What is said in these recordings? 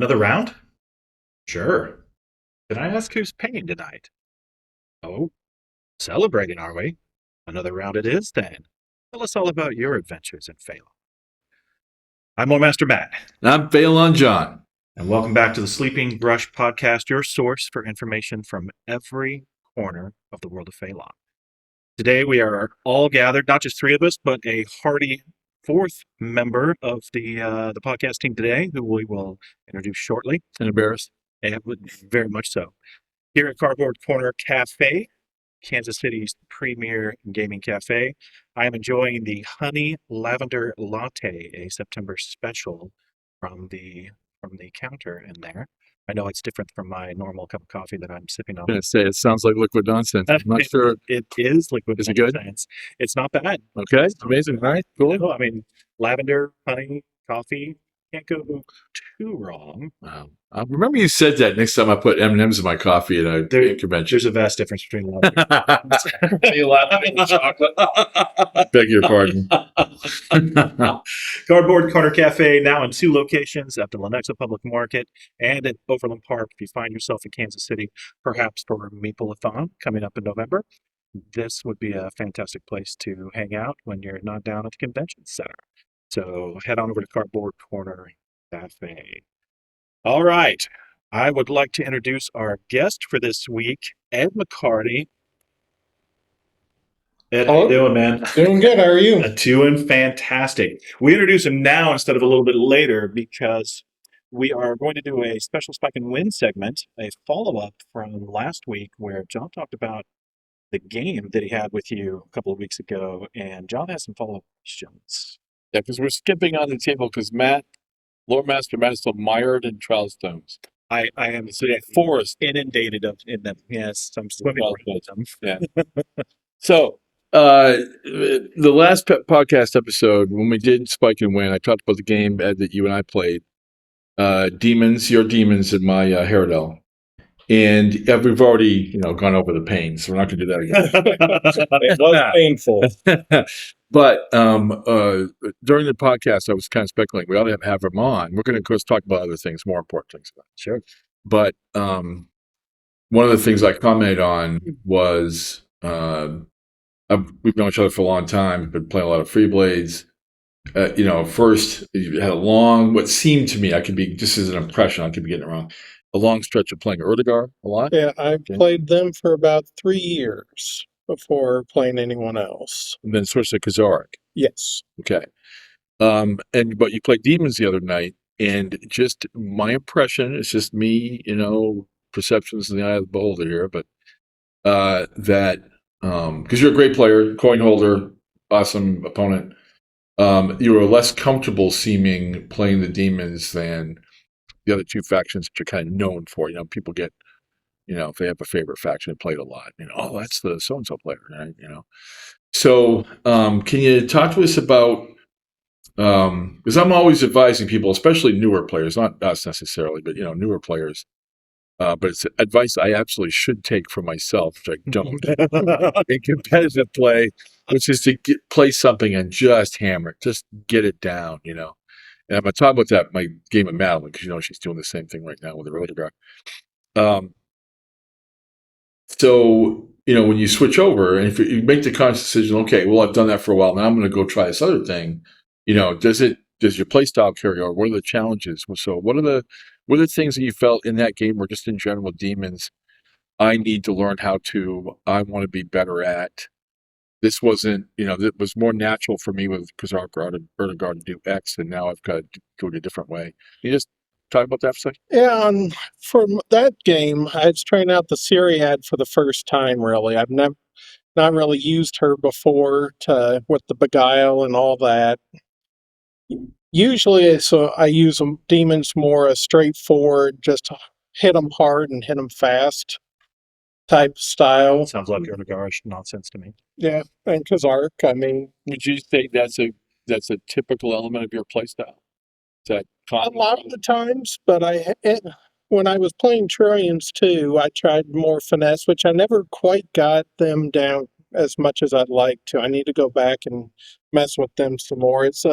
Another round? Sure. Can I ask who's paying tonight? Oh, celebrating, are we? Another round it is then. Tell us all about your adventures in Faelon. I'm Lore Master Matt, And I'm Faelon Jon. and welcome back to the Sleeping Grush podcast, your source for information from every corner of the world of Faelon. Today we are all gathered, not just three of us, but a hearty fourth member of the podcast team today, who we will introduce shortly. And embarrassed. And very much so. Here at Cardboard Corner Cafe, Kansas City's premier gaming cafe, I am enjoying the honey lavender latte, a September special from the counter in there. I know it's different from my normal cup of coffee that I'm sipping on. I'm going to say it sounds like liquid nonsense. I'm not sure. It is liquid. Is it good? Nonsense. It's not bad. Okay, amazing. All right, cool. You know, I mean, lavender, honey, coffee, can't go too wrong. Wow. I remember you said that next time I put M&Ms in my coffee at a convention. There's a vast difference between lavender and chocolate. Beg your pardon. Cardboard Corner Cafe, now in 2 locations at the Lenexa Public Market and at Overland Park. If you find yourself in Kansas City, perhaps for Meeple-a-thon coming up in November, this would be a fantastic place to hang out when you're not down at the convention center. So head on over to Cardboard Corner Cafe. All right. I would like to introduce our guest for this week, Ed McCarty. Ed, how you doing, man? Doing good. How are you? Doing fantastic. We introduce him now instead of a little bit later because we are going to do a special Spike and Win segment, a follow-up from last week where Jon talked about the game that he had with you a couple of weeks ago, and Jon has some follow-up questions. Yeah, because we're skipping on the table because Lore Master Matt is still mired in trial stones. I am So yeah, forest inundated in them. Yes, I'm swimming around them. Yeah. So the last podcast episode when we did Spike and Win, I talked about the game, Ed, that you and I played. Demons, your demons, and my Haredell. And we've already, gone over the pain, so we're not going to do that again. It was painful. But during the podcast, I was kind of speculating we ought to have him on. We're going to, of course, talk about other things, more important things. Sure. But one of the things I commented on was we've known each other for a long time. We've been playing a lot of freeblades. First you had a long, what seemed to me, just as an impression, I could be getting it wrong, a long stretch of playing Urtigar a lot. Yeah, I played them for about 3 years before playing anyone else. And then switched to Kazaric. Yes. Okay. But you played Demons the other night, and just my impression, it's just me, perceptions in the eye of the beholder here, but that because you're a great player, coin holder, awesome opponent, you were less comfortable seeming playing the Demons than the other 2 factions that you're kind of known for. People get, if they have a favorite faction, they play it a lot. Oh, that's the so-and-so player, right? So can you talk to us about, because I'm always advising people, especially newer players, not us necessarily, but, newer players, but it's advice I absolutely should take for myself, which I don't, in competitive play, which is to play something and just hammer it, just get it down, And I'm going to talk about that in my game of Madeline, because, she's doing the same thing right now with the Rotograph. So, when you switch over, and if you make the conscious decision, okay, well, I've done that for a while, now I'm going to go try this other thing, does your play style carry over? What are the challenges? So what are the things that you felt in that game, or just in general with Demons, I need to learn I want to be better at? This wasn't, it was more natural for me with Kazaric or Urtigar to do X, and now I've got to go a different way. Can you just talk about that for a second? Yeah, from that game, I was trying out the Syriad for the first time, really. I've not really used her before with the Beguile and all that. Usually, so I use Demons more a straightforward, just hit them hard and hit them fast type style. Sounds like Urtigar-ish nonsense to me. Yeah, and Kazaric, Would you say that's a typical element of your play style? Is that a lot of the times, but when I was playing Trillions too, I tried more finesse, which I never quite got them down as much as I'd like to. I need to go back and mess with them some more. It's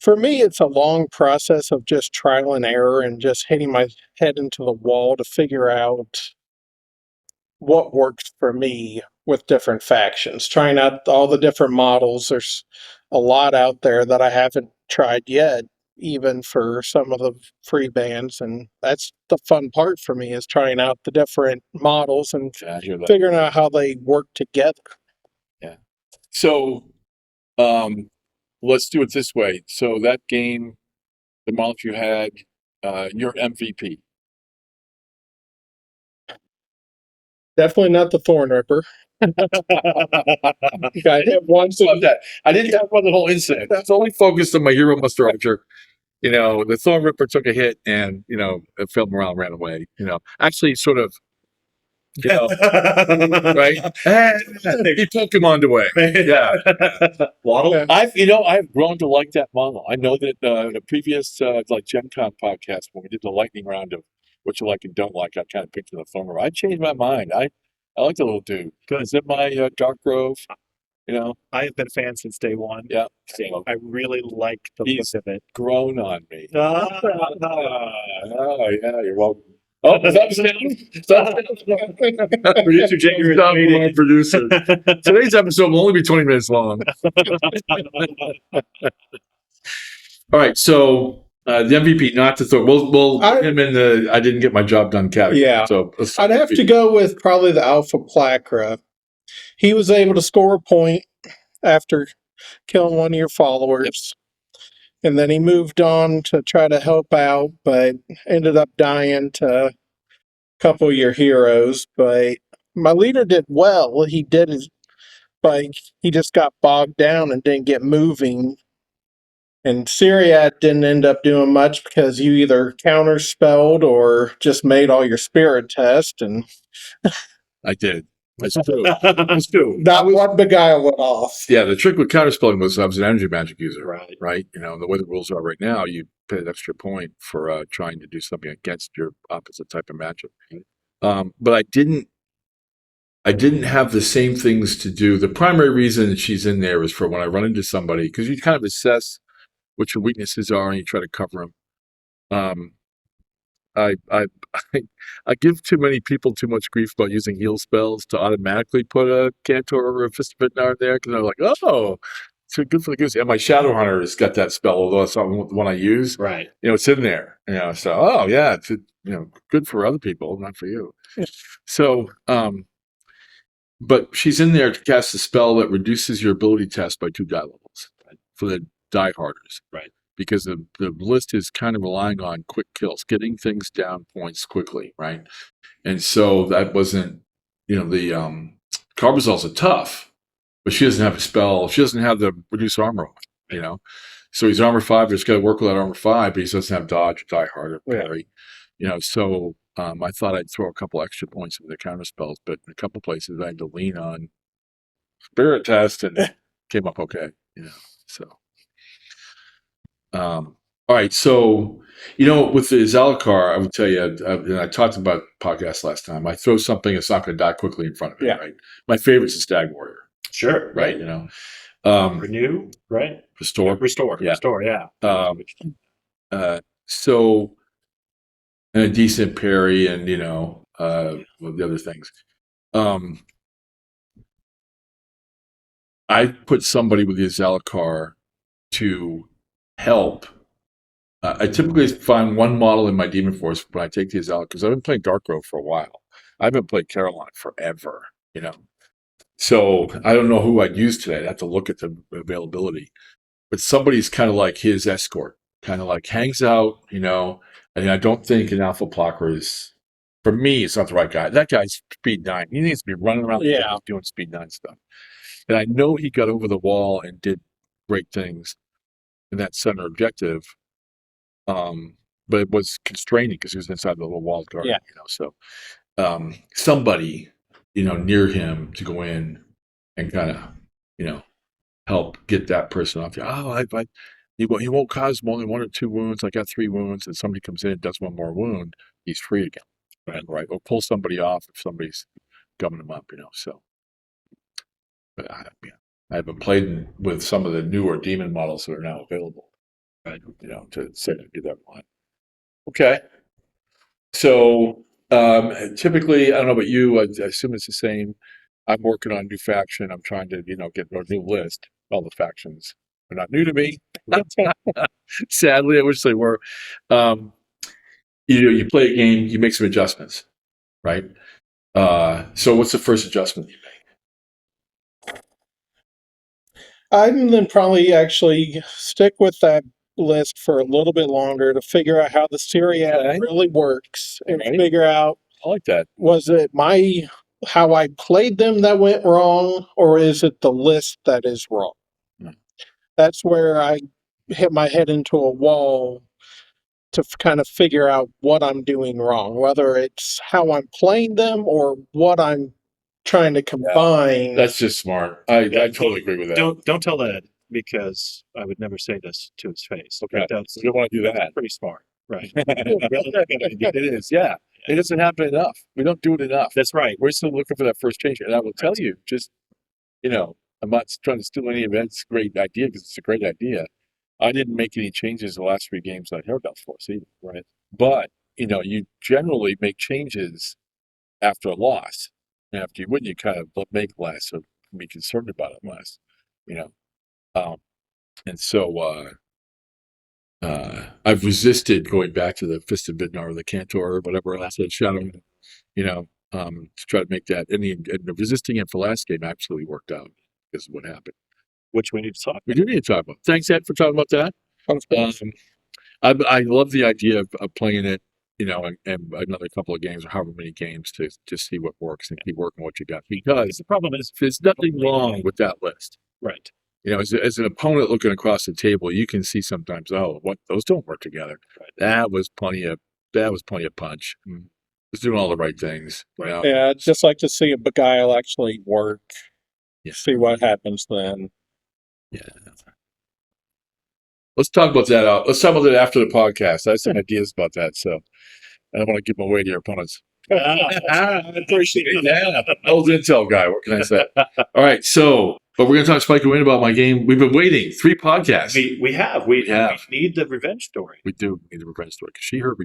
For me, it's a long process of just trial and error and just hitting my head into the wall to figure out what works for me with different factions. Trying out all the different models. There's a lot out there that I haven't tried yet, even for some of the free bands. And that's the fun part for me, is trying out the different models and I hear that. figuring out how they work together. So, let's do it this way. So that game, the models you had, your MVP. Definitely not the Thorn Ripper. I hit once Love and that. I didn't have about the whole incident. That's only focused on my Hero Muster Archer. You know, the Thorn Ripper took a hit and, you know, it fell around, ran away. You know, actually sort of, you know, right? He Pokemoned away. Yeah. Waddle. I've grown to like that model. I know that the previous like Gen Con podcast, when we did the lightning round of what you like and don't like, I kind of picked the Thorn Ripper. I changed my mind. I like the little dude. Good. It's in my Dark Grove. You know, I have been a fan since day one. yeah. So I really like the He's- look of it. grown on me. Ah. Oh yeah, you're welcome. Oh, thumbs down. Producer Jagger is Thumbs down from waiting. our producer. Today's episode will only be 20 minutes long. All right, so the MVP, not to throw. We'll put him in the I didn't get my job done category. Yeah. So I'd have to go with probably the Alpha Placra. He was able to score a point after killing one of your followers. And then he moved on to try to help out, but ended up dying to a couple of your heroes. But my leader did well. He did his, but he just got bogged down and didn't get moving. And Syriad didn't end up doing much because you either counterspelled or just made all your spirit test, and I did. That's true. That's true. that one beguile went off. Yeah, the trick with counterspelling was I was an energy magic user. Right. Right. You know, the way the rules are right now, you pay an extra point for trying to do something against your opposite type of matchup. But I didn't have the same things to do. The primary reason she's in there is for when I run into somebody, because you kind of assess what your weaknesses are and you try to cover them. I I give too many people too much grief about using heal spells to automatically put a Cantor or a Fist of Midnar there, because they're like, oh, it's good for the goose. And my Shadow Hunter has got that spell, although it's not the one I use. Right. You know, it's in there. You know, so oh yeah, it's good for other people, not for you. So but she's in there to cast a spell that reduces your ability test by 2 die levels, right, for the die harders. Right. Because the list is kind of relying on quick kills, getting things down points quickly, right? And so that wasn't, the Carbazals are tough, but she doesn't have a spell. She doesn't have the reduce armor, So he's armor 5, he's got to work with that armor 5, but he doesn't have dodge, or die hard, or parry. So I thought I'd throw a couple extra points into the counter spells, but in a couple places I had to lean on spirit test and it came up okay, so. All right, so with the Zalakar, I would tell you, and I talked about podcast last time. I throw something that's not going to die quickly in front of me. Yeah. Right. My favorite is Stag Warrior. Sure. Right. Renew. Right. Restore. Yeah. Restore. Yeah. So, and a decent parry, and the other things. I put somebody with the Zalakar to help. I typically find one model in my Demon Force when I take these out, because I've been playing Dark Grove for a while. I've been playing Faelon forever, So I don't know who I'd use today. I'd have to look at the availability. But somebody's kind of like his escort, kind of like hangs out, and I don't think an Alpha Blocker is, for me, it's not the right guy. That guy's speed 9. He needs to be running around doing speed 9 stuff. And I know he got over the wall and did great things in that center objective. But it was constraining because he was inside the little walled garden, So somebody, near him to go in and kind of, help get that person off. Oh, he won't cause only 1 or 2 wounds. I got 3 wounds, and somebody comes in and does 1 more wound. He's free again, right? Or pull somebody off if somebody's gumming him up, So, but I haven't played with some of the newer demon models that are now available. Right. You know, to say I do that one. Okay. So typically, I don't know about you. I assume it's the same. I'm working on a new faction. I'm trying to, get a new list. All the factions are not new to me. Sadly, I wish they were. Um, you play a game, you make some adjustments, right? So what's the first adjustment you I'd then probably actually stick with that list for a little bit longer to figure out how the Syriac Okay. really works and Alright. figure out, I like that. was it how I played them that went wrong, or is it the list that is wrong? Hmm. That's where I hit my head into a wall to kind of figure out what I'm doing wrong, whether it's how I'm playing them or what I'm trying to combine. That's just smart. I Yeah, totally agree with that. Don't tell Ed, because I would never say this to his face. Okay. But that's You don't want to do that. pretty smart, right? It is, yeah. It doesn't happen enough. We don't do it enough. That's right. We're still looking for that first change. And I will tell you, just, I'm not trying to steal any of Ed's great idea because it's a great idea. I didn't make any changes the last 3 games I heard about for us either. Right. But, you generally make changes after a loss. And after you win, you kind of make less or be concerned about it less, you know. And so I've resisted going back to the Fist of Midnar or the Cantor or whatever else, the Shadow, to try to make that. And resisting it for last game absolutely worked out because of what happened. Which we need to talk. We do need to talk about. Thanks, Ed, for talking about that. Of course. I love the idea of playing it, and another couple of games or however many games to see what works and keep working what you got. Because The problem is, there's nothing wrong with that list. right? As an opponent looking across the table, you can see sometimes, those don't work together. Right. That was plenty of punch. Was doing all the right things. Yeah, I'd just like to see a beguile actually work. Yeah. See what happens then. Yeah. Let's talk about that. Let's talk about that after the podcast. I have some ideas about that, so I don't want to give them away to your opponents. I appreciate that. Old intel guy. What can I say? All right, but we're going to talk Spike and Wayne about my game. We've been waiting 3 podcasts. We have. We need the revenge story. We do need the revenge story because she hurt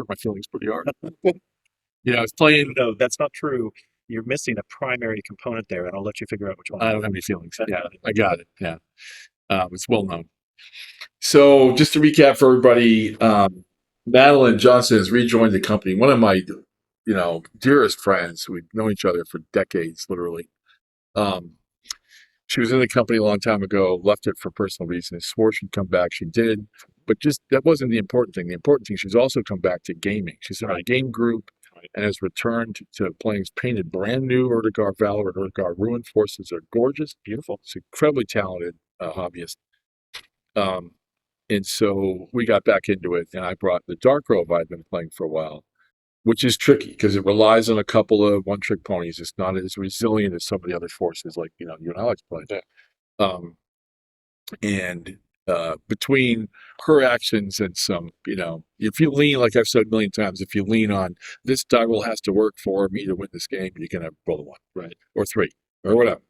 my feelings pretty hard. I was playing. No, that's not true. You're missing a primary component there, and I'll let you figure out which one. I don't have any feelings. Yeah, I got it. Yeah, it's well known. So just to recap for everybody, Madeline Johnson has rejoined the company. One of my, dearest friends. We've known each other for decades, literally. She was in the company a long time ago, left it for personal reasons, swore she'd come back. She did, but just that wasn't the important thing. The important thing, she's also come back to gaming. She's in our game group and has returned to playing painted brand new Urtigar Valor and Urtigar Ruin forces. Are gorgeous, beautiful. She's incredibly talented hobbyist. And so we got back into it, and I brought the Dark Robe I'd been playing for a while, which is tricky because it relies on a couple of one-trick ponies. It's not as resilient as some of the other forces, like you and I like to play. And between her actions and some, if you lean, like I've said a million times, if you lean on this die roll has to work for me to win this game, you're gonna roll a 1, right, or 3, or whatever,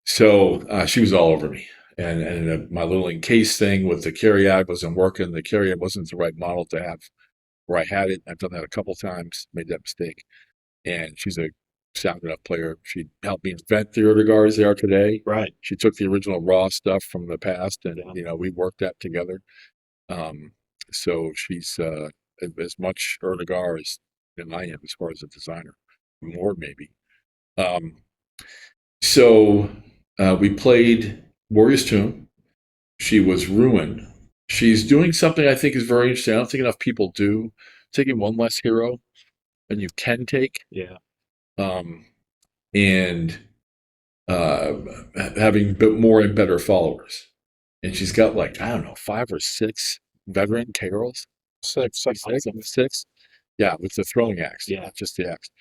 So she was all over me. And my little encase thing with the Carriag wasn't working. The Carriag wasn't the right model to have where I had it. I've done that a couple times, made that mistake. And she's a sound enough player. She helped me invent the Urtigar as they are today. Right. She took the original raw stuff from the past and, we worked that together. So she's as much Urtigar as I am as far as a designer. More maybe. So we played Warrior's Tomb. She was Ruin. She's doing something I think is very interesting. I don't think enough people do. Taking one less hero than you can take. Yeah. And having more and better followers. And she's got 5 or 6 veteran Carols. 6. 6. Yeah, with the throwing axe. Yeah. Not just the axe.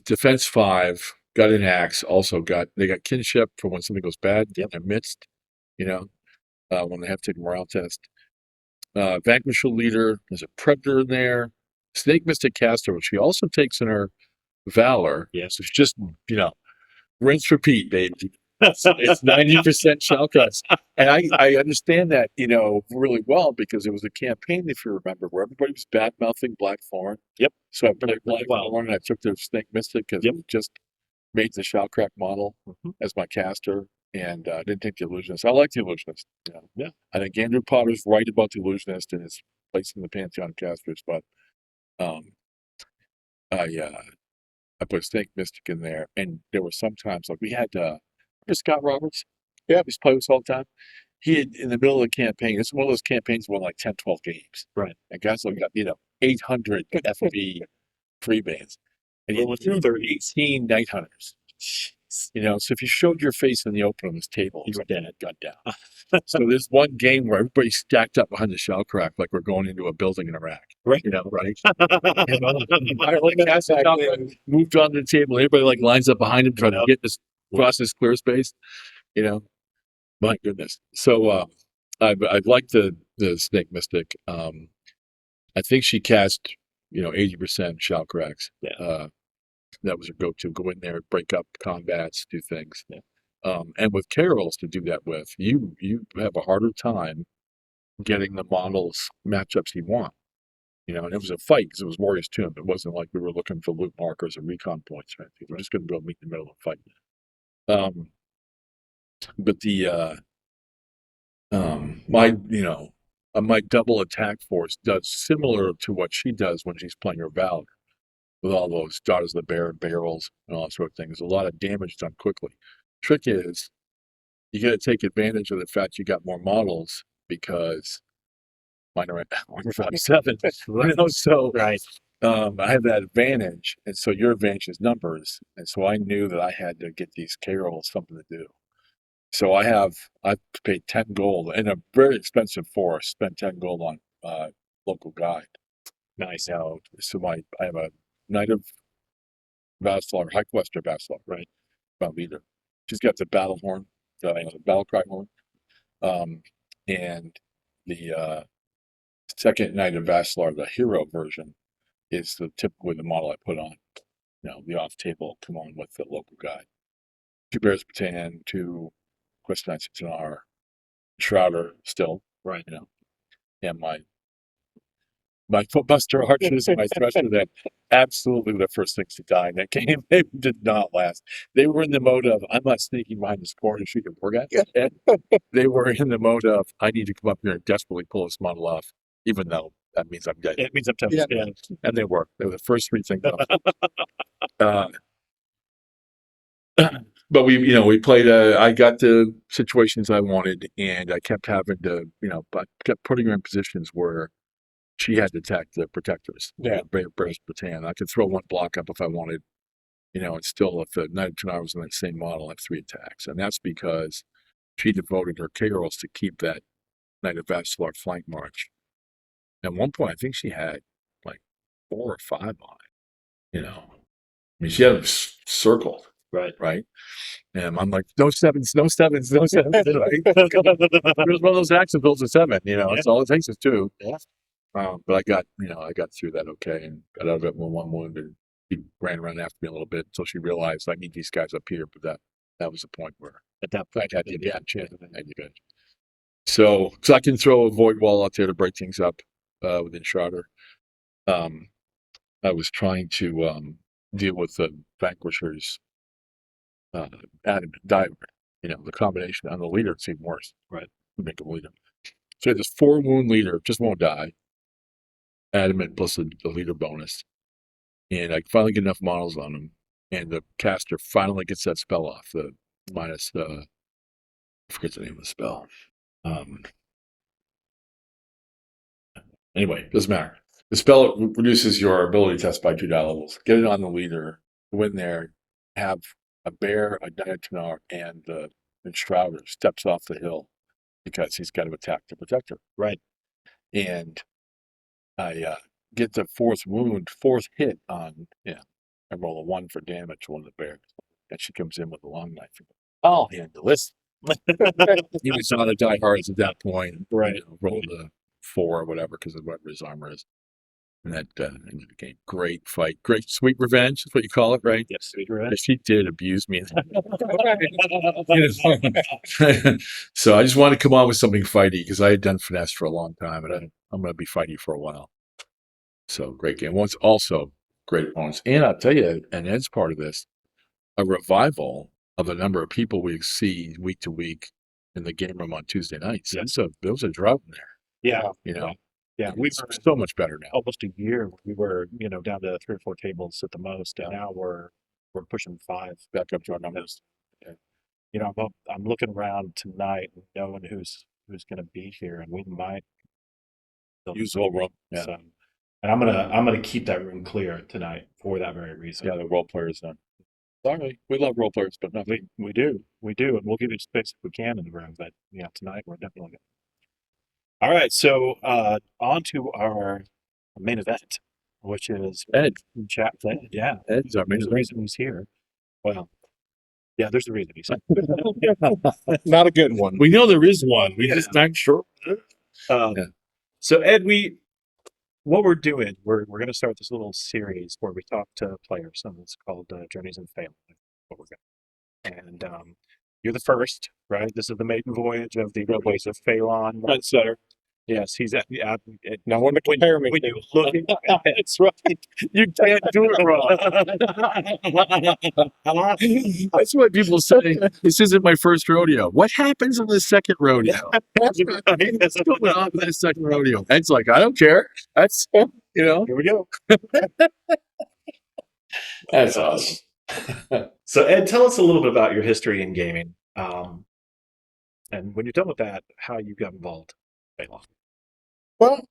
Defense 5, got an axe, they got kinship for when something goes bad in their midst, when they have to take a morale test. Vanquisher Leader, there's a Predator in there. Snake Mystic Caster, which she also takes in her Valor. Yes. So it's just, rinse, repeat, baby. It's 90% shell cracks. And I understand that, really well because it was a campaign, if you remember, where everybody was bad mouthing Blackthorn. Yep. So I played Really well. Blackthorn and I took their Snake Mystic because Yep. it just made the shell crack model Mhm. as my caster. And I didn't take the illusionist. I like the illusionist. Yeah. I think Andrew Potter's right about the illusionist and his place in the pantheon of casters, but um, I put Snake Mystic in there, and there were some times like we had remember Scott Roberts? Yeah. He's played with us all the time. He had in the middle of the campaign, this is one of those campaigns won like 10, 12 games. Right. And guys like got, 800 FB free bands. And he had 18 Night Hunters. So if you showed your face in the open on this table, You were dead. gun down. So there's one game where everybody's stacked up behind the shell crack like we're going into a building in Iraq. Right. Right? I remember back then. Moved onto the table. Everybody like lines up behind him trying to get this across this clear space. My goodness. So I've liked the Snake Mystic. I think she cast 80% shell cracks. Yeah. That was her go-to. Go in there, break up combats, do things. Yeah. And with Carols to do that with, you have a harder time getting the models matchups you want. And it was a fight because it was Warrior's Tomb. It wasn't like we were looking for loot markers or recon points or anything. We're just going to go meet in the middle of the fight. But the my double attack force does similar to what she does when she's playing her Valor with all those Daughters of the Bear and barrels and all that sort of thing. There's a lot of damage done quickly. Trick is you got to take advantage of the fact you got more models because mine are at 7. So Right. I have that advantage, and so your advantage is numbers, and so I knew that I had to get these Carols something to do. So I paid 10 gold in a very expensive force. Spent 10 gold on local guide. Nice. So I have a Knight of Vassal, High Quester Vassal, right? About leader. She's got the battle horn, the battle cry horn, and the second Knight of Vassal, the hero version, is typically the model I put on. The off table come on with the local guide. 2 Bears Battalion, 2 Quest Knights of Tanar, Shrouder still, Right. And my footbuster archers and my thresher that absolutely were the first things to die in that game. They did not last. They were in the mode of I'm not sneaking behind this corner and shooting a poor guy. They were in the mode of I need to come up here and desperately pull this model off, even though that means I'm dead. It means I'm toast. Yeah. Yeah. And they were. They were the first 3 things off. But we played. I got the situations I wanted, and I kept having to, I kept putting her in positions where she had to attack the protectors. Yeah. Bears Battalion. I could throw 1 block up if I wanted, and still, if the Knight of Tanar was in that same model, I have 3 attacks, and that's because she devoted her Carols to keep that Knight of Vassal flank march. At one point, I think she had like 4 or 5 on it. I mean, she had them circled. Right. And I'm like, no sevens. Right? There's one of those action builds of 7. That's all it takes is 2. Yeah. But I got through that okay and got out of it with 1 wound, and she ran around after me a little bit until she realized I need these guys up here. But that was the point where At that point, I had to chance and I did. So I can throw a void wall out there to break things up within Shrouder. I was trying to deal with the Vanquishers. Adamant diver, the combination on the leader seemed worse. Right. Make him leader. So this 4 wound leader just won't die. Adamant plus the leader bonus. And I finally get enough models on him. And the caster finally gets that spell off. The minus I forget the name of the spell. Anyway, doesn't matter. The spell reduces your ability test by 2 die levels. Get it on the leader, go in there, have a bear, a Knight of Tanar, and the Shrouder steps off the hill because he's got to attack the protector. Right. And I get the 4th hit on, I roll a 1 for damage to one of the bears. And she comes in with a long knife. I'll handle this. He was not a diehards at that point. Right. Rolled a 4 or whatever because of whatever his armor is. in that game. Great fight, great sweet revenge. That's what you call it, right? Yes, sweet Yeah, revenge. she did abuse me. So I just wanted to come on with something fighty because I had done finesse for a long time, and I'm going to be fighty for a while. So great game. Once also great opponents, and I'll tell you, and Ed's part of this, a revival of the number of people we see week to week in the game room on Tuesday nights. Yeah. There was a drought in there. Yeah. You know, Yeah. it's so much better now. Almost a year. We were, down to 3 or 4 tables at the most, and Yeah. now we're pushing 5. Back up to our numbers. I'm looking around tonight, and knowing who's going to be here, and we might Use the whole room. Yeah. So, and I'm gonna keep that room clear tonight for that very reason. Yeah, the role players done. Sorry, we love role players, but not We do, and we'll give you space if we can in the room. But yeah, tonight we're definitely good. All right, so on to our main event, which is Ed. Chat with Ed. Yeah, Ed's our main there's a event. reason he's here. Well, yeah, there's a reason he's here. Not a good one. We know there is one. We Yeah. just not sure. Yeah. So Ed, what we're doing, we're going to start this little series where we talk to players, and it's called Journeys in Faelon. What we're going, and you're the first, right? This is the maiden voyage of the Railways of Faelon. Trendsetter. Yes, he's at the. No one to compare me When to. you look at That's right. You can't do it wrong. That's what people say. This isn't my first rodeo. What happens in the second rodeo? What's going on in the second rodeo? Ed's like, I don't care. That's, Here we go. That's awesome. So Ed, tell us a little bit about your history in gaming, and when you're done with that, how you got involved. Well,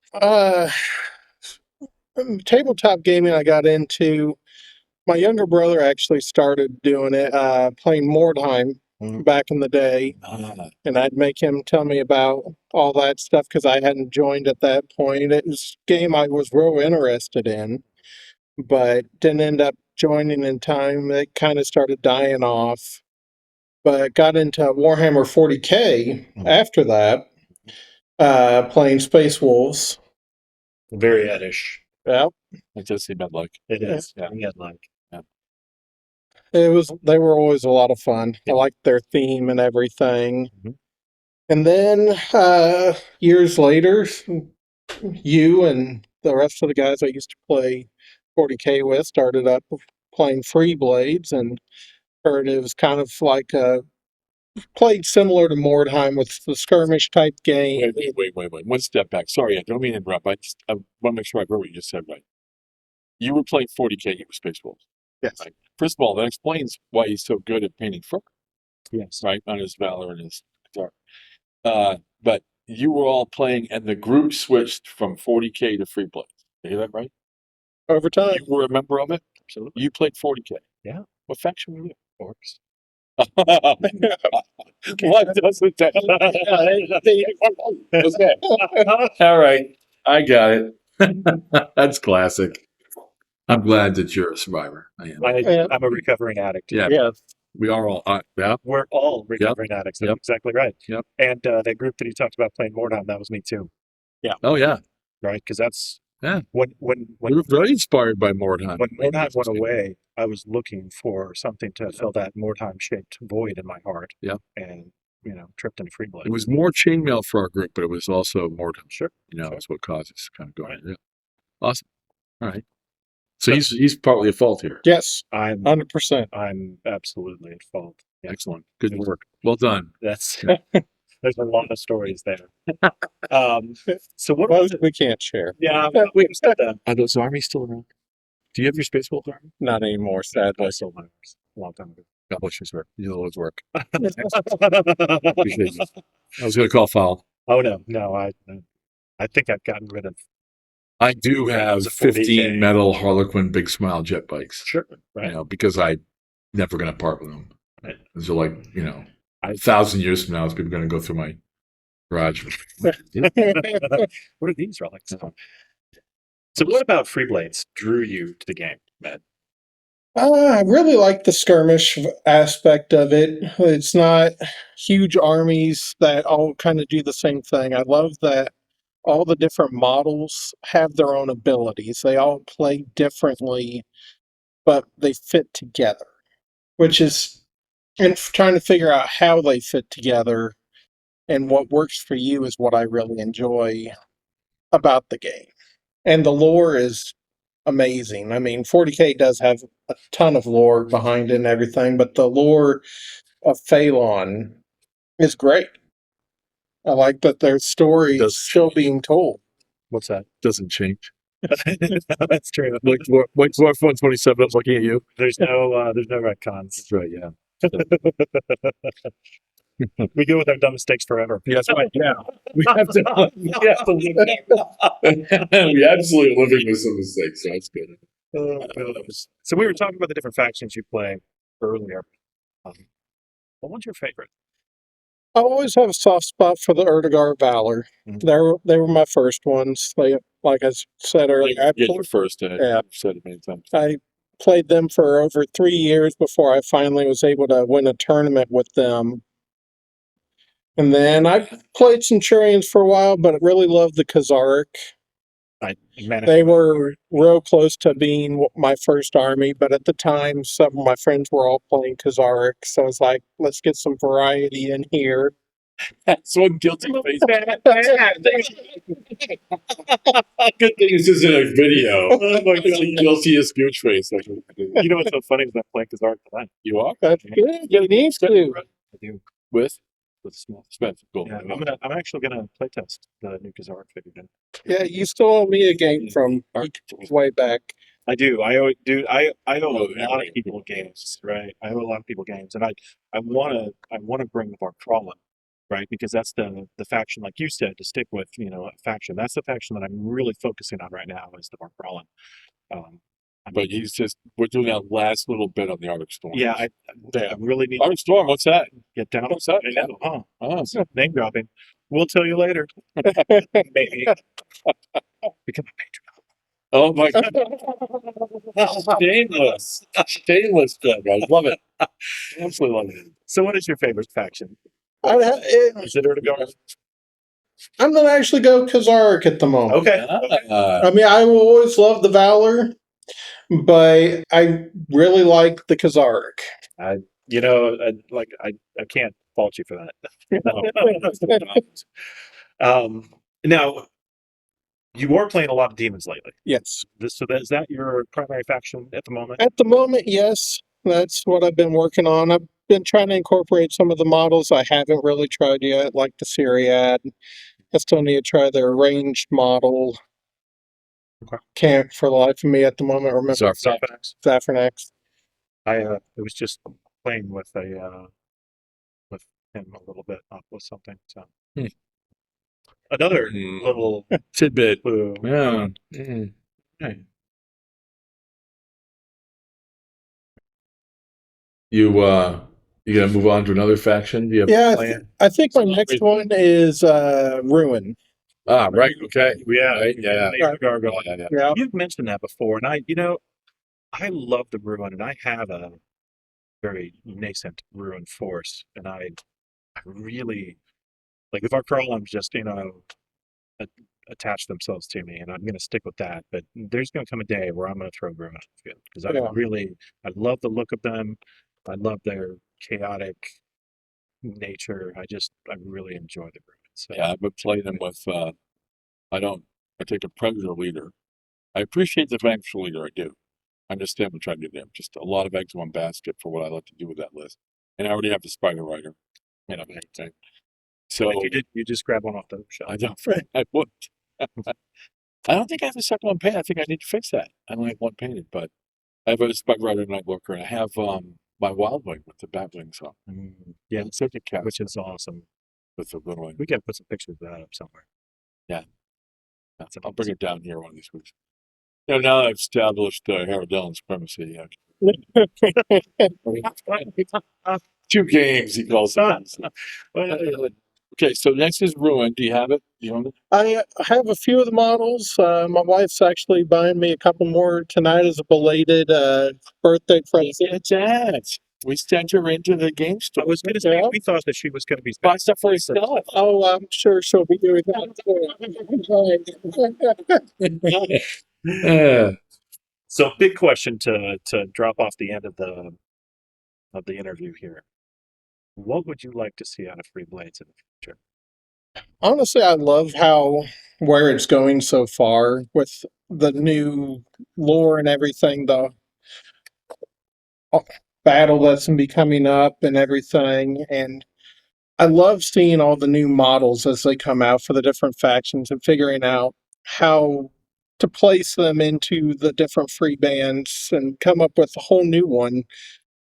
tabletop gaming I got into. My younger brother actually started doing it, playing Mordheim back in the day. And I'd make him tell me about all that stuff because I hadn't joined at that point. It was a game I was real interested in, but didn't end up joining in time. It kind of started dying off. But got into Warhammer 40K after that, playing Space Wolves. Very Edish. Yeah. It does seem bad luck. It is. Yeah. Yeah, like. They were always a lot of fun. I liked their theme and everything. Mhm. And then years later, you and the rest of the guys I used to play 40K with started up playing freeblades, and heard it was kind of like played similar to Mordheim with the skirmish type game. Wait. One step back. Sorry, I don't mean to interrupt. I want to make sure I heard what you just said right. You were playing 40K with Space Wolves. Yes. Right. First of all, that explains why he's so good at painting fur. Yes. Right, on his Valor and his guitar. But you were all playing, and the group switched from 40K to Freeblades. Did you hear that right? Over time. You were a member of it? Absolutely. You played 40K? Yeah. What faction were you? Orcs. What doesn't that? Okay. All right. I got it. That's classic. I'm glad that you're a survivor. I am. I'm a recovering addict. Yeah. Yes. We are all. Yeah. We're all recovering addicts. That's Yep. exactly right. Yep. And that group that he talked about playing Mordheim, that was me too. Oh yeah. Right? Because that's Yeah. when We were very inspired by Mordheim. when Mordheim went away, I was looking for something to fill that Mordheim-shaped void in my heart. Yeah. And tripped into Freeblade. It was more chainmail for our group, but it was also Mordheim. Sure. That's what caused us to kind of go in. Yeah. Awesome. All right. So he's partly at fault here. Yes. I'm 100%. I'm absolutely at fault. Yeah. Excellent. Good work. Well done. That's there's a lot of stories there. So what? Well, we can't share. Yeah, we said that. Are those armies still around? Do you have your Space Wolf army? Not anymore, sadly. I sold mine a long time ago. God bless your work. You do the Lord's work. Appreciate you. I was going to call foul. Oh no, I think I've gotten rid of. I do have It's a 40K. 15 metal Harlequin Big Smile jet bikes. Sure, right. Because I never going to part with them. Right. So like, 1,000 years from now, it's people going to go through my garage. What are these relics? So what about Freeblades drew you to the game, Matt? I really like the skirmish aspect of it. It's not huge armies that all kind of do the same thing. I love that all the different models have their own abilities. They all play differently, but they fit together, which is, and trying to figure out how they fit together and what works for you is what I really enjoy about the game. And the lore is amazing. I mean, 40K does have a ton of lore behind it and everything, but the lore of Faelon is great. I like that their story is still being told. What's that? Doesn't change. That's true. Like Dwarf 127, I was looking at you. There's no retcons. That's right, yeah. We go with our dumb mistakes forever. Yeah, that's right, yeah. We have to live. We absolutely are living with some mistakes, so that's good. So we were talking about the different factions you play earlier. What one's your favorite? I always have a soft spot for the Erdogar Valor. Mhm. They were my first ones. They, like I said earlier, I Get your first in it. Yeah. I've said it many times. I played them for over 3 years before I finally was able to win a tournament with them. And then I played Centurions for a while, but I really loved the Khazaric. They were real close to being my first army, but at the time, some of my friends were all playing Khazaric, so I was like, let's get some variety in here. That's one guilty face. Good thing this isn't a video. Oh my God. The guiltiest gooch face. You know what's so funny is I'm playing Kazar tonight. You are? That's good. You need to. I do. With Smith. Cool. Yeah, I'm actually gonna playtest the new Kazar figure. Yeah, you still owe me a game from way back. I do. I owe I owe Oh, a lot of people games, right? I owe a lot of people games, and I wanna bring the Faelon, right? Because that's the faction, like you said, to stick with, a faction. That's the faction that I'm really focusing on right now is the Faelon. But we're doing that last little bit on the Arctic Storm. Yeah, I really need Arctic Storm, what's that? to get down. What's that? I know, huh? Oh, Name dropping. We'll tell you later. Maybe become a patron. oh my God. Shameless. Shameless good. I love it. Absolutely love it. So, what is your favorite faction? I'm Is it Erdogan? gonna actually go Khazaric at the moment. Okay. I mean, I will always love the Valor, but I really like the Khazaric. I can't fault you for that. Now you are playing a lot of demons lately. Yes. Is that your primary faction at the moment? At the moment, yes. That's what I've been working on. I've been trying to incorporate some of the models I haven't really tried yet, like the Syriad. I still need to try their ranged model. Okay. Can't for the life of me at the moment remember Zarfax. Zafernax. I was just playing with with him a little bit with something. So another little tidbit. clue. Yeah. Hey. You gonna move on to another faction? Do you have Yeah, a plan? I think my next one is Ruin. Ah, right. Okay. Yeah, Right, yeah. Gargoyle. Yeah. You've mentioned that before, and I love the Ruin, and I have a very nascent Ruin force, and I really like if our Krolums just attach themselves to me, and I'm going to stick with that. But there's going to come a day where I'm going to throw Ruin out the field because I love the look of them. I love their chaotic nature. I really enjoy the Ruin. So. Yeah, I've been playing them with I take a Predator leader. I appreciate the Vanquisher leader, I do. I understand what I'm trying to do there. Just a lot of eggs in one basket for what I like to do with that list. And I already have the Spider Rider. So you just grab one off the shelf. I don't I would. I don't think I have a second one painted. I think I need to fix that. I don't have one painted, but I have a Spider Rider Nightlurker, and I have my Wild Wing with the bat wings on. Yeah, it's such a cat, which is awesome. With the little wing. We can put some pictures of that up somewhere. Yeah. I'll bring it down here one of these weeks. Now that I've established Harold Dillon supremacy, 2 games he calls it. Okay, so next is Ruin. Do you have it? Do you own it? I have a few of the models. My wife's actually buying me a couple more tonight as a belated birthday present. It's that. We sent her into the game store. I was going to say, Yeah. we thought that she was going to be Buy stuff for herself. Oh, I'm sure she'll be doing that. Yeah. So, big question to drop off the end of the interview here. What would you like to see out of Free Blades in the future? Honestly, I love where it's going so far with the new lore and everything, the battle that's going to be coming up and everything. And I love seeing all the new models as they come out for the different factions and figuring out how to place them into the different free bands and come up with a whole new one,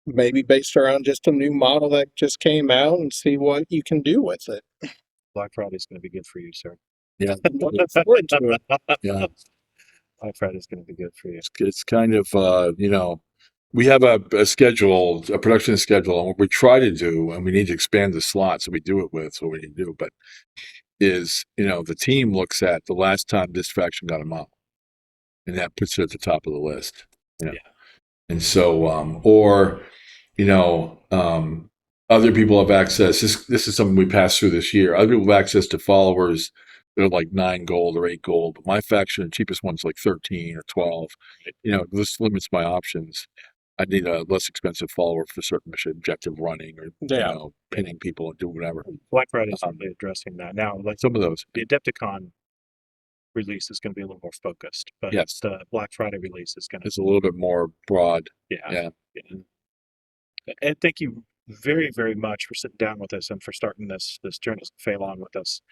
maybe based around just a new model that just came out and see what you can do with it. Black Friday's going to be good for you, sir. Yeah. Looking forward to it. Yeah. Black Friday's going to be good for you. It's kind of, we have a schedule, a production schedule, and what we try to do, and we need to expand the slots that we do it with, so we need to do, but is, the team looks at the last time this faction got a model, and that puts it at the top of the list. Yeah. And so, other people have access. This is something we passed through this year. Other people have access to followers that are like 9 gold or 8 gold. But my faction, the cheapest one's like 13 or 12. This limits my options. I need a less expensive follower for certain mission objective running or pinning people and doing whatever. Black Friday's going to be addressing that. Now, like Some of those. the Adepticon release is going to be a little more focused, but Yes. the Black Friday release is going to It's a little bit more broad. yeah. And thank you very, very much for sitting down with us and for starting this journey of Faelon with us.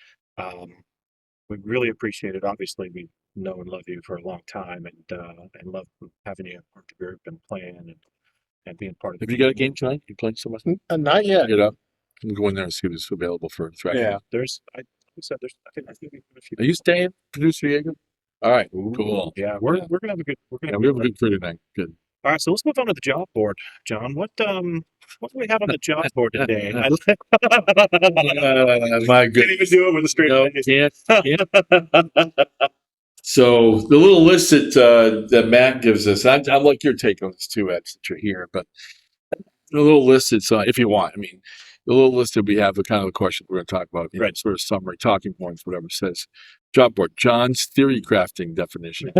We really appreciate it. Obviously, we know and love you for a long time, and love having you part of the group and playing and being part of the Have you got a game tonight? You playing so much? Not yet. Get up. I'm going there and see who's available for threat. Yeah. I said there's I think we have a few. Are you staying, producer Diego? All right. Cool. Yeah, we're gonna have a good Yeah, we have a good crew tonight. Good. All right, so let's move on to the job board, John. What do we have on the job board today? I My can't even do it with a straight face. can't. So the little list that Matt gives us, I'd like your take on this too, Ed, since you're here. But the little list, it's if you want. I mean, the little list that we have, the kind of the questions we're going to talk about, Right. sort of summary, talking points, whatever it says. Job board, John's theory crafting definition.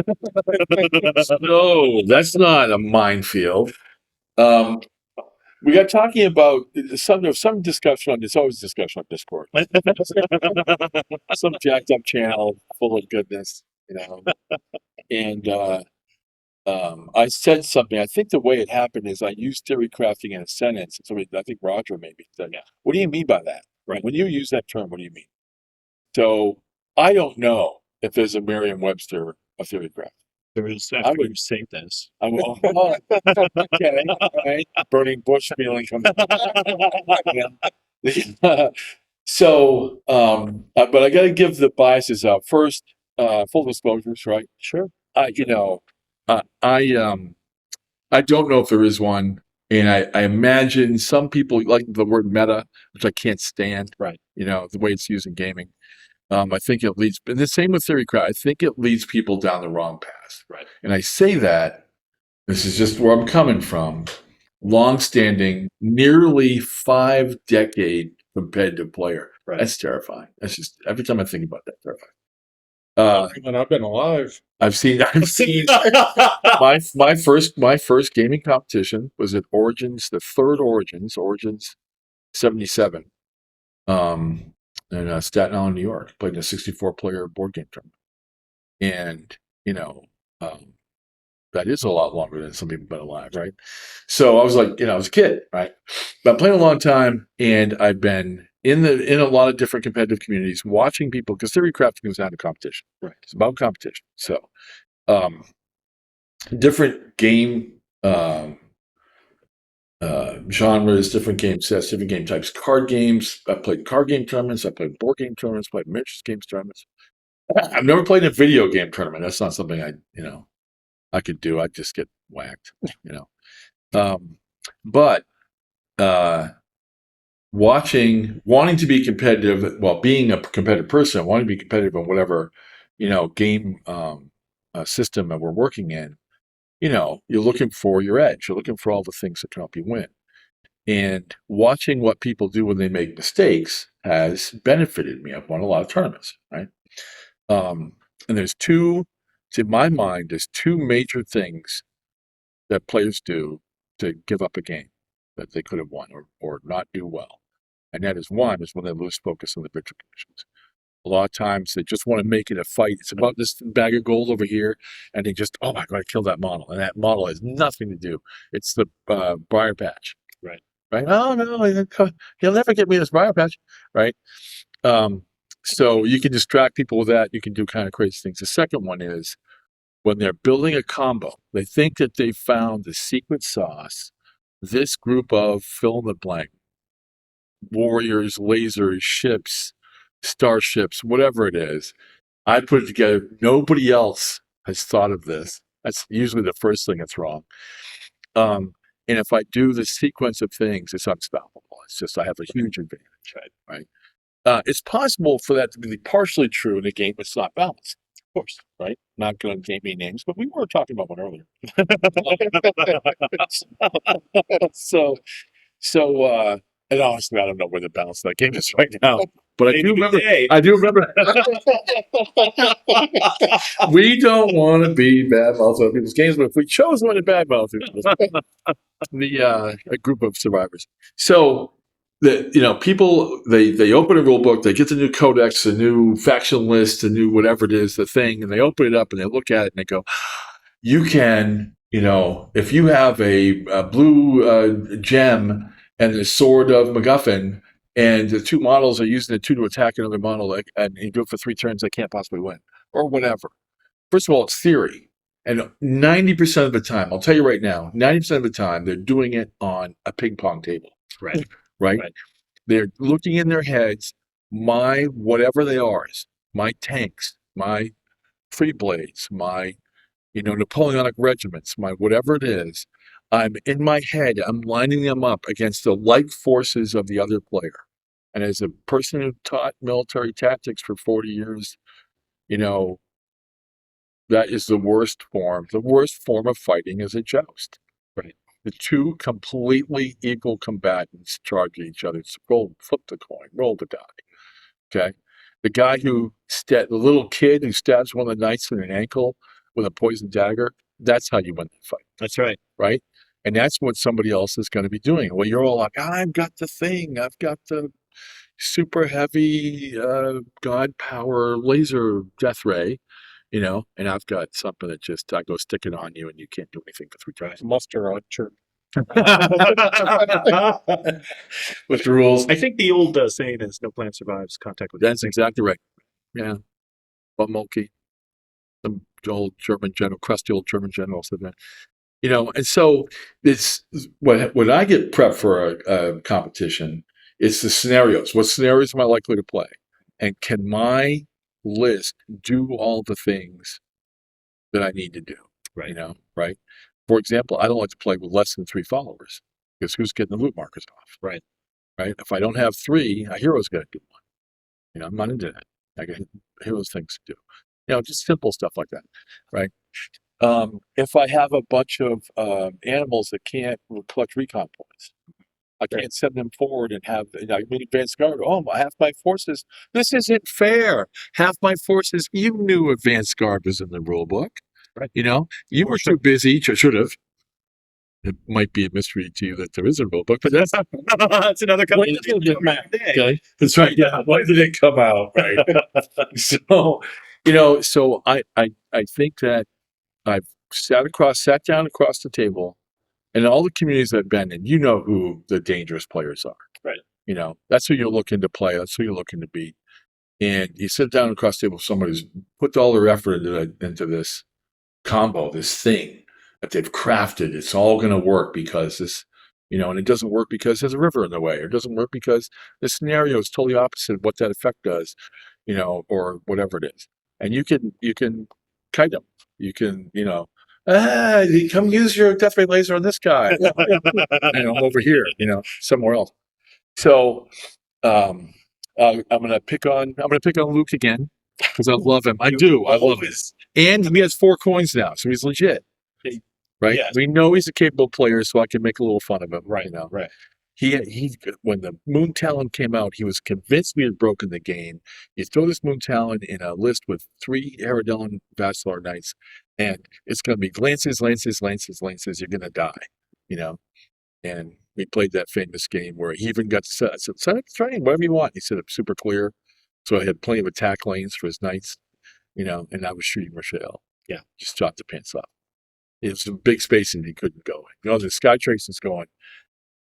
No, that's not a minefield. We got talking about some discussion on. There's always discussion on Discord. Some jacked up channel full of goodness, And I said something. I think the way it happened is I used theory crafting in a sentence. So I think Roger maybe said, Yeah. "What do you mean by that?" Right. When you use that term, what do you mean? So I don't know if there's a Merriam-Webster of theory craft. There is after you say this. I will. Okay. All right. Burning bush feeling comes. So, but I got to give the biases out first. Full disclosures, right? Sure. I don't know if there is one, and I imagine some people like the word meta, which I can't stand. Right. The way it's used in gaming. I think it leads, and the same with theory crowd. I think it leads people down the wrong path. Right. And I say that this is just where I'm coming from. Long-standing, nearly 5-decade competitive player. Right. That's terrifying. That's just every time I think about that, terrifying. And I've been alive. I've seen my first gaming competition was at Origins, the third Origins 77. In Staten Island, New York, played in a 64-player board game tournament. And, that is a lot longer than some people have been alive, right? So I was like, I was a kid, right? But I'm playing a long time, and I've been in a lot of different competitive communities, watching people, because theory crafting is not a competition. Right. It's about competition. So different game genres, different game sets, different game types. Card games. I played card game tournaments. I played board game tournaments. Played miniatures games tournaments. I've never played a video game tournament. That's not something I could do. I'd just get whacked. But wanting to be competitive. Well, being a competitive person, wanting to be competitive in whatever game system that we're working in. You're looking for your edge. You're looking for all the things that can help you win. And watching what people do when they make mistakes has benefited me. I've won a lot of tournaments, right? And in my mind, there's two major things that players do to give up a game that they could have won or not do well. And that is one is when they lose focus on the victory conditions. A lot of times they just want to make it a fight. It's about this bag of gold over here, and they just, oh, I got to kill that model. And that model has nothing to do. It's the briar patch. Right. Right? Oh, no, he'll never get me this briar patch. Right? So you can distract people with that. You can do kind of crazy things. The second one is when they're building a combo, they think that they found the secret sauce. This group of fill in the blank warriors, lasers, ships, starships, whatever it is, I put it together. Nobody else has thought of this. That's usually the first thing that's wrong. And if I do the sequence of things, it's unstoppable. It's just I have a huge advantage, right? It's possible for that to be partially true in a game that's not balanced, of course, right? Not going to name any names, but we were talking about one earlier. And honestly, I don't know where the balance of that game is right now, but I do remember. We don't want to be bad mouths on people's games, but if we chose one to bad mouth, a group of survivors. So people they open a rule book, they get the new codex, the new faction list, the new whatever it is, the thing, and they open it up and they look at it and they go, you can, if you have a blue gem and the sword of MacGuffin, and the two models are using the two to attack another model, and you do it for 3 turns, they can't possibly win, or whatever. First of all, it's theory. And 90% of the time, I'll tell you right now, 90% of the time, they're doing it on a ping pong table. Right. Right? They're looking in their heads, my whatever they are, my tanks, my freeblades, my Napoleonic regiments, my whatever it is, I'm in my head, I'm lining them up against the like forces of the other player. And as a person who taught military tactics for 40 years, that is the worst form. The worst form of fighting is a joust. Right. The two completely equal combatants charge each other. Flip the coin, roll the die. Okay. The little kid who stabs one of the knights in an ankle with a poison dagger, that's how you win the fight. That's right. Right? And that's what somebody else is going to be doing. Well, you're all like, I've got the thing. I've got the super heavy god power laser death ray, and I've got something that just, I go stick it on you and you can't do anything for 3 turns. Muster on church. With the rules. I think the old saying is no plan survives contact with. That's exactly right. Yeah. Von Moltke, the old German general, crusty old German general said that. And so it's when I get prepped for a competition, it's the scenarios. What scenarios am I likely to play? And can my list do all the things that I need to do? Right. Right? For example, I don't like to play with less than 3 followers because who's getting the loot markers off? Right. Right? If I don't have 3, a hero's got to do one. I'm not into that. I got heroes things to do. Just simple stuff like that. Right? If I have a bunch of animals that can't collect recon points, I can't send them forward and have advanced guard. Oh, half my forces. This isn't fair. Half my forces. You knew advanced guard was in the rule book. Right. You were too busy. Should have. It might be a mystery to you that there is a rule book, but that's that's another Okay. That's right. Yeah. Why did it come out? Right. So I think that I've sat down across the table, and all the communities I've been in, who the dangerous players are. Right. That's who you're looking to play. That's who you're looking to beat. And you sit down across the table with somebody who's put all their effort into this combo, this thing that they've crafted. It's all going to work because this, and it doesn't work because there's a river in the way, or it doesn't work because the scenario is totally opposite of what that effect does, or whatever it is. And you can kite them. You can, come use your death ray laser on this guy. Over here, somewhere else. So I'm gonna pick on Luke again because I love him. I do. I love him. And he has 4 coins now, so he's legit. Right? Yes. We know he's a capable player, so I can make a little fun of him. Right. Right. he when the Moon Talon came out, he was convinced we had broken the game. You throw this Moon Talon in a list with 3 Aerodellon Vacilar Knights, and it's going to be lances, lances, lances, lances. You're going to die, you know. And we played that famous game where he even got to set. I said, "Set up the terrain, whatever you want." He said it's super clear, so I had plenty of attack lanes for his knights, you know. And I was shooting Rochelle. Yeah, just shot the pants off. It was a big space and he couldn't go. You know, the Sky Trace is going.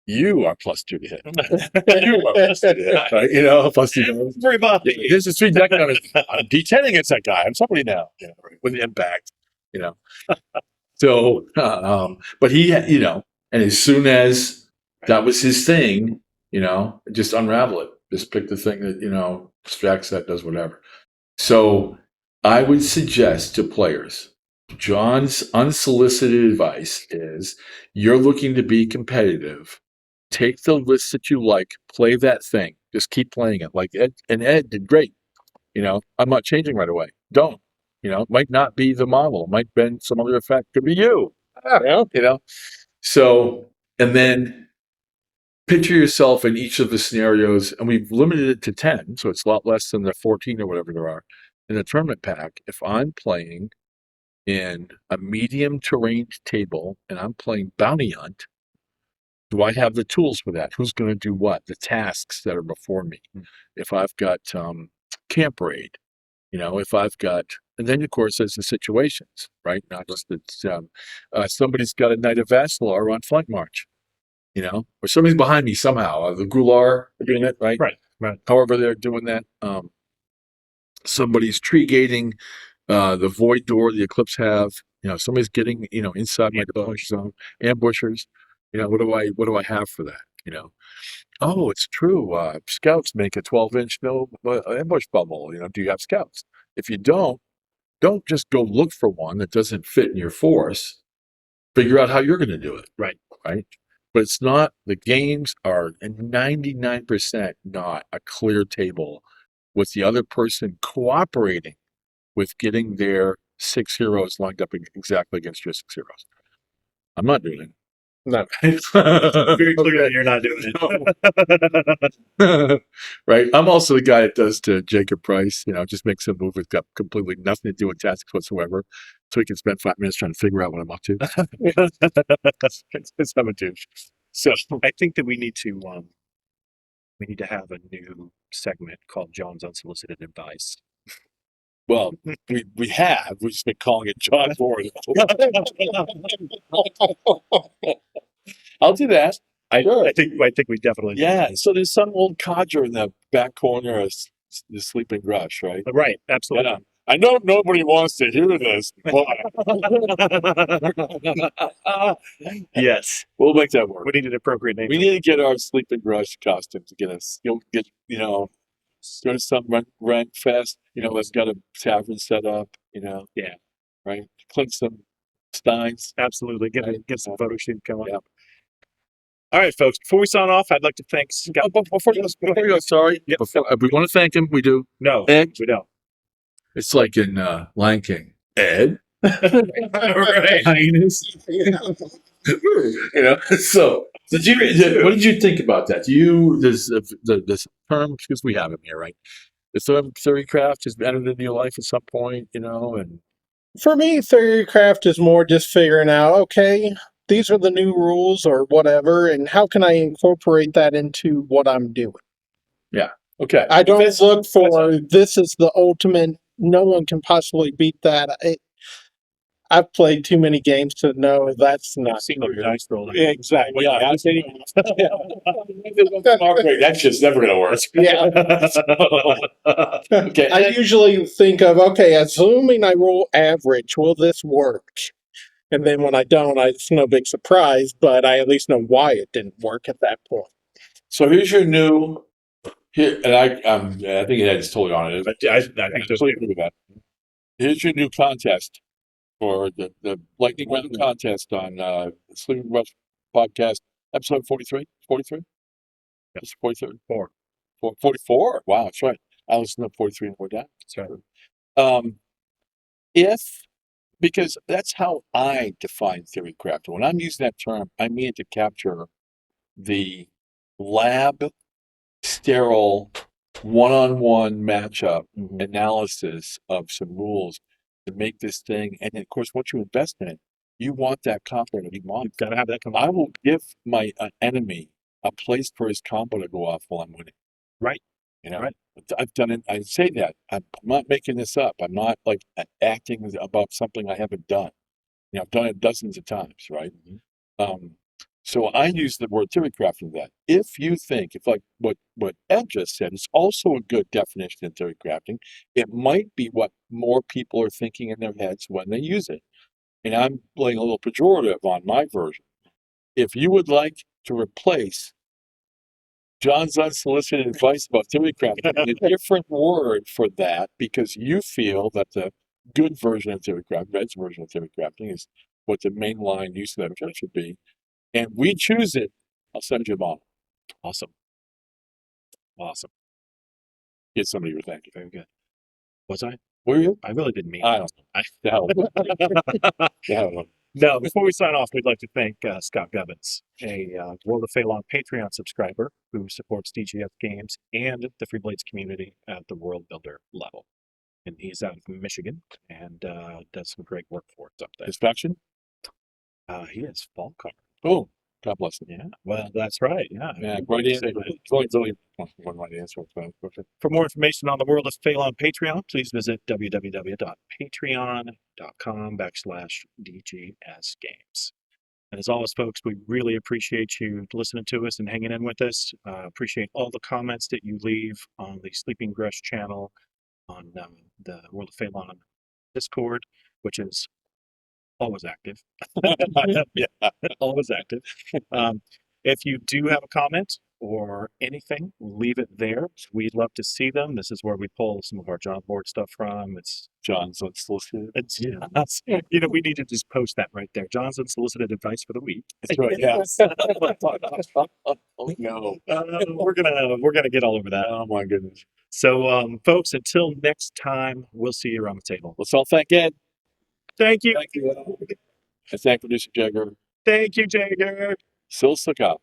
You are +2 to hit. You are +2 to hit, right? You know, +2 damage. everybody. This is 3 deck damage. I'm D10 against that guy. I'm somebody now. You know, right? With the impact. You know. So, but he, you know, and as soon as that was his thing, you know, just unravel it. Just pick the thing that, you know, extracts that, does whatever. So I would suggest to players, John's unsolicited advice is you're looking to be competitive. Take the list that you like, play that thing. Just keep playing it. Like Ed did great. You know, I'm not changing right away. Don't. You know, it might not be the model. It might be some other effect. Could be you. Yeah. You know. So, and then picture yourself in each of the scenarios, and we've limited it to 10, so it's a lot less than the 14 or whatever there are in the tournament pack. If I'm playing in a medium terrain table and I'm playing Bounty Hunt, do I have the tools for that? Who's going to do what? The tasks that are before me. If I've got Camp Raid, you know, if I've got, and then of course there's the situations, right? Not just that somebody's got a Knight of Vacilar on flank march, you know, or somebody's behind me somehow. The Gular are doing it, right? Right. However they're doing that. Somebody's tree gating the void door the Eclipse have. You know, somebody's getting, you know, inside my deployment zone. Ambushers. You know, what do I have for that? You know, oh, it's true. Scouts make a 12-inch no ambush bubble. You know, do you have scouts? If you don't just go look for one that doesn't fit in your force. Figure out how you're going to do it. Right. Right. But it's not. The games are 99% not a clear table with the other person cooperating with getting their 6 heroes lined up exactly against your 6 heroes. I'm not doing it. No. Very clear that you're not doing it. Right. I'm also the guy that does to Jacob Price, you know, just makes a move that's got completely nothing to do with tactics whatsoever. So he can spend 5 minutes trying to figure out what I'm up to. It's I'm a douche. So I think that we need to have a new segment called John's Unsolicited Advice. Well, we have. We've just been calling it John Ford. I'll do that. I think we definitely Yeah. So there's some old codger in the back corner of the sleeping Grush, right? Right, absolutely. Yeah. I know nobody wants to hear this, but yes, we'll make that work. we need an appropriate name. We need to get our sleeping Grush costume to get us. You'll get, you know, go to some rank fest. You know, that's got a tavern set up. You know, Yeah. Right. Clink some steins. Absolutely. Get some photo shoot going. Yeah. All right, folks. Before we sign off, I'd like to thank Scott. Before you go, sorry. Yep. We want to thank him. We do. No, Ed? we don't. It's like in Lion King. Ed? Right. Highness. You know, so what did you think about that? This term, because we have him here, right? The term theorycraft has entered into your life at some point, you know, and For me, theorycraft is more just figuring out, okay, these are the new rules or whatever, and how can I incorporate that into what I'm doing? okay. I don't look for this is the ultimate. No one can possibly beat that. I've played too many games to know that's not. I've seen your dice roll. Yeah, exactly. Yeah, that's just never going to work. Yeah. Okay. I usually think of, okay, assuming I roll average, will this work? And then when I don't, it's no big surprise, but I at least know why it didn't work at that point. So here's your new. Here, and I think Ed's totally on it. I think there's totally agree with that. Here's your new contest for the lightning round contest on Sleeping Rush podcast episode 43. 43. That's 43. 44. Wow, that's right. I listened to 43 and we're down. That's right. Because that's how I define theorycraft. When I'm using that term, I mean it to capture the lab sterile one-on-one matchup Mhm. analysis of some rules to make this thing. And of course, once you invest in it, you want that combo to be You've month. got to have that come I will give my enemy a place for his combo to go off while I'm winning. Right. You know, Right. I've done it. I say that I'm not making this up. I'm not like acting about something I haven't done. You know, I've done it dozens of times, right? Mhm. So I use the word theory crafting that. If you think, if like what Ed just said is also a good definition of theory crafting, it might be what more people are thinking in their heads when they use it. And I'm playing a little pejorative on my version. If you would like to replace John's unsolicited advice about theory crafting, a different word for that, because you feel that the good version of theory crafting, Ed's version of theory crafting, is what the mainline use of that term should be, and we choose it, I'll send you a bottle. Awesome. Awesome. Get somebody to thank you. Very good. Was I? Were you? I really didn't mean I it. don't know. Yeah. No, before we sign off, we'd like to thank Scott Gubbins, a World of Faelon Patreon subscriber who supports DGF games and the Freeblades community at the World Builder level. And he's out of Michigan and does some great work for us up there. Inspection? He is fall car. Oh, God bless him. Yeah, well, that's right. Yeah. Yeah, right answer. Really, one right answer. For more information on the World of Faelon Patreon, please visit www.patreon.com/DGS games. And as always, folks, we really appreciate you listening to us and hanging in with us. Appreciate all the comments that you leave on the Sleeping Grush channel, on the World of Faelon Discord, which is always active. Yeah, always active. If you do have a comment or anything, leave it there. We'd love to see them. This is where we pull some of our John board stuff from. It's John's unsolicited. you know, we need to just post that right there. John's unsolicited advice for the week. That's right. Yes. Oh no. We're gonna get all over that. Oh my goodness. So, folks, until next time, we'll see you around the table. Let's all thank Ed. Thank you. Thank you. And thank producer Jagger. Thank you, Jagger. Sil Sakapa.